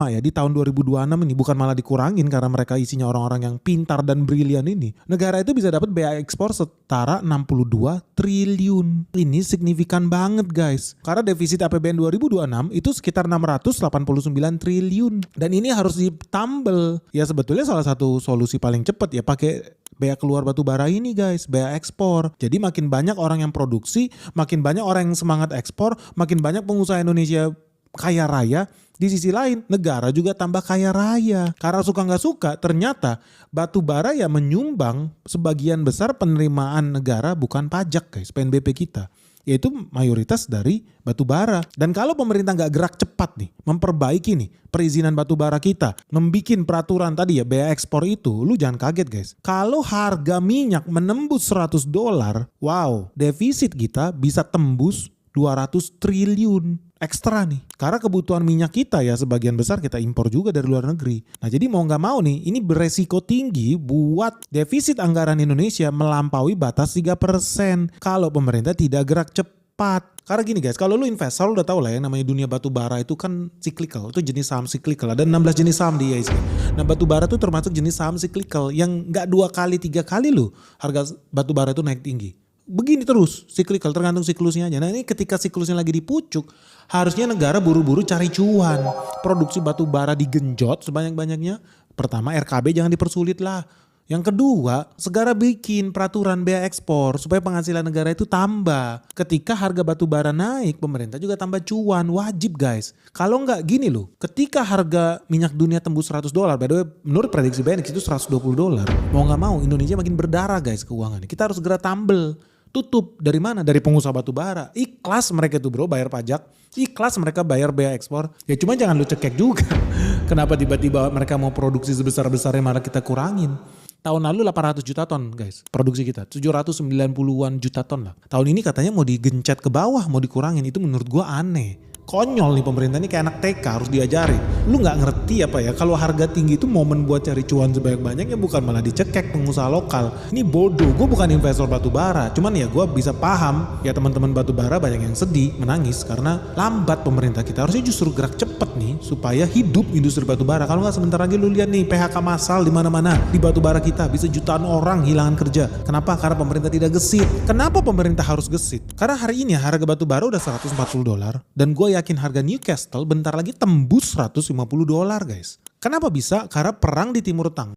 ya di tahun 2026 ini bukan malah dikurangin karena mereka isinya orang-orang yang pintar dan brilian ini. Negara itu bisa dapat bea ekspor setara 62 triliun. Ini signifikan banget guys. Karena defisit APBN 2026 itu sekitar 689 triliun. Dan ini harus ditambel. Ya sebetulnya salah satu solusi paling cepat ya pakai bea keluar batu bara ini guys, bea ekspor. Jadi makin banyak orang yang produksi, makin banyak orang yang semangat ekspor, makin banyak pengusaha Indonesia kaya raya. Di sisi lain negara juga tambah kaya raya. Karena suka nggak suka ternyata batu bara ya menyumbang sebagian besar penerimaan negara bukan pajak guys, PNBP kita. Yaitu mayoritas dari batu bara. Dan kalau pemerintah nggak gerak cepat nih, memperbaiki nih perizinan batu bara kita, membikin peraturan tadi ya bea ekspor itu, lu jangan kaget guys. Kalau harga minyak menembus $100, wow, defisit kita bisa tembus 200 triliun ekstra nih. Karena kebutuhan minyak kita ya sebagian besar kita impor juga dari luar negeri. Nah jadi mau nggak mau nih ini beresiko tinggi buat defisit anggaran Indonesia melampaui batas 3% kalau pemerintah tidak gerak cepat. Karena gini guys, kalau lu investor lu udah tahu lah ya namanya dunia batu bara itu kan cyclical, itu jenis saham cyclical. Ada 16 jenis saham di IHSG. Nah batu bara itu termasuk jenis saham cyclical yang nggak 2 kali 3 kali loh harga batu bara itu naik tinggi. Begini terus, cyclical tergantung siklusnya aja. Nah ini ketika siklusnya lagi di pucuk, harusnya negara buru-buru cari cuan. Produksi batu bara digenjot sebanyak-banyaknya. Pertama RKB jangan dipersulit lah. Yang kedua, segera bikin peraturan bea ekspor supaya penghasilan negara itu tambah. Ketika harga batu bara naik, pemerintah juga tambah cuan, wajib guys. Kalau nggak gini loh, ketika harga minyak dunia tembus $100, by the way menurut prediksi BNX itu $120. Mau nggak mau Indonesia makin berdarah guys keuangannya. Kita harus segera tambel. Tutup dari mana? Dari pengusaha batu bara. Ikhlas mereka tuh bro bayar pajak. Ikhlas mereka bayar bea ekspor. Ya cuma jangan lu cekek juga. Kenapa tiba-tiba mereka mau produksi sebesar-besarnya malah kita kurangin. Tahun lalu 800 juta ton guys produksi kita. 790-an juta ton lah. Tahun ini katanya mau digencet ke bawah, mau dikurangin. Itu menurut gua aneh. Konyol nih pemerintah ini kayak anak TK harus diajarin. Lu gak ngerti apa ya kalau harga tinggi itu momen buat cari cuan sebanyak-banyaknya bukan malah dicekek pengusaha lokal. Ini bodoh, gue bukan investor batu bara. Cuman ya gue bisa paham ya teman-teman batu bara banyak yang sedih, menangis karena lambat pemerintah kita. Harusnya justru gerak cepet nih supaya hidup industri batu bara. Kalau gak sebentar lagi lu lihat nih PHK massal di mana-mana di batu bara kita bisa jutaan orang hilangan kerja. Kenapa? Karena pemerintah tidak gesit. Kenapa pemerintah harus gesit? Karena hari ini harga batu bara udah $140 dan gue yakin harga Newcastle bentar lagi tembus $150 guys. Kenapa bisa? Karena perang di Timur Tengah